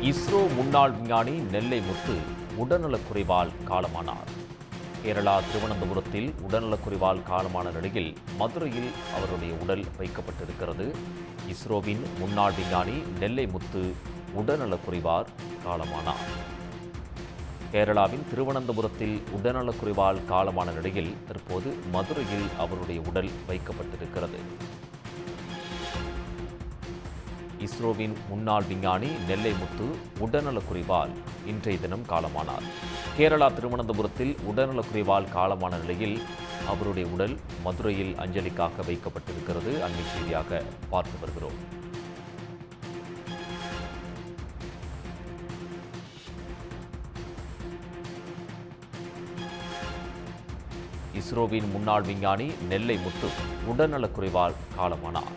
இஸ்ரோ முன்னாள் விஞ்ஞானி நெல்லை முத்து உடல்நலக்குறைவால் காலமானார். கேரளா திருவனந்தபுரத்தில் உடல்நலக்குறைவால் காலமான நிலையில் மதுரையில் அவருடைய உடல் வைக்கப்பட்டிருக்கிறது. இஸ்ரோவின் முன்னாள் விஞ்ஞானி நெல்லை முத்து உடல்நலக்குறைவால் காலமானார். கேரளாவின் திருவனந்தபுரத்தில் உடல்நலக்குறைவால் காலமான நிலையில் தற்போது மதுரையில் அவருடைய உடல் வைக்கப்பட்டிருக்கிறது. இஸ்ரோவின் முன்னாள் விஞ்ஞானி நெல்லை முத்து உடல்நலக்குறைவால் இன்றைய தினம் காலமானார். கேரளா திருவனந்தபுரத்தில் உடல்நலக்குறைவால் காலமான நிலையில் அவருடைய உடல் மதுரையில் அஞ்சலிக்காக வைக்கப்பட்டிருக்கிறது. அண்மை செய்தியாக பார்த்து வருகிறோம். இஸ்ரோவின் முன்னாள் விஞ்ஞானி நெல்லை முத்து உடல்நலக்குறைவால் காலமானார்.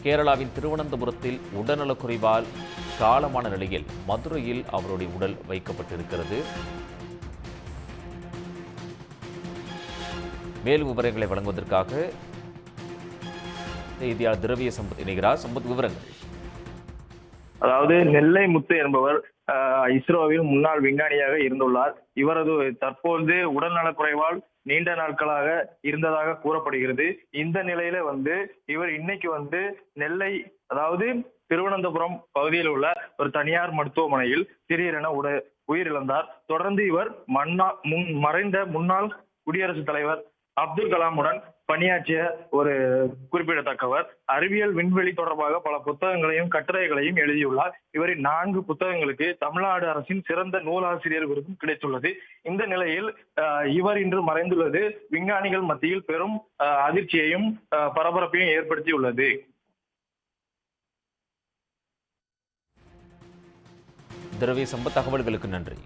கேரளாவின் திருவனந்தபுரத்தில் உடல்நலக்குறைவால் காலமான நிலையில் மதுரையில் அவருடைய உடல் வைக்கப்பட்டிருக்கிறது. மேலும் விவரங்களை வழங்குவதற்காக செய்தியாளர் திரவிய சம்பத் இணைகிறார். சம்பத், விவரங்கள். அதாவது நெல்லை முத்து என்பவர் இஸ்ரோவில் முன்னாள் விஞ்ஞானியாக இருந்துள்ளார். இவரது தற்போது உடல்நலக்குறைவால் நீண்ட நாட்களாக இருந்ததாக கூறப்படுகிறது. இந்த நிலையில இவர் இன்னைக்கு நெல்லை, அதாவது திருவனந்தபுரம் பகுதியில் உள்ள ஒரு தனியார் மருத்துவமனையில் திடீரென உயிரிழந்தார். தொடர்ந்து இவர் மறைந்த முன்னாள் குடியரசுத் தலைவர் அப்துல் கலாமுடன் பணியாற்றிய ஒரு குறிப்பிடத்தக்கவர். அறிவியல் விண்வெளி தொடர்பாக பல புத்தகங்களையும் கட்டுரைகளையும் எழுதியுள்ளார். இவரின் 4 புத்தகங்களுக்கு தமிழ்நாடு அரசின் சிறந்த நூலாசிரியர் விருதும் கிடைத்துள்ளது. இந்த நிலையில் இவர் இன்று மறைந்துள்ளது விஞ்ஞானிகள் மத்தியில் பெரும் அதிர்ச்சியையும் பரபரப்பையும் ஏற்படுத்தியுள்ளது. திரவிய சம்பத், தகவல்களுக்கு நன்றி.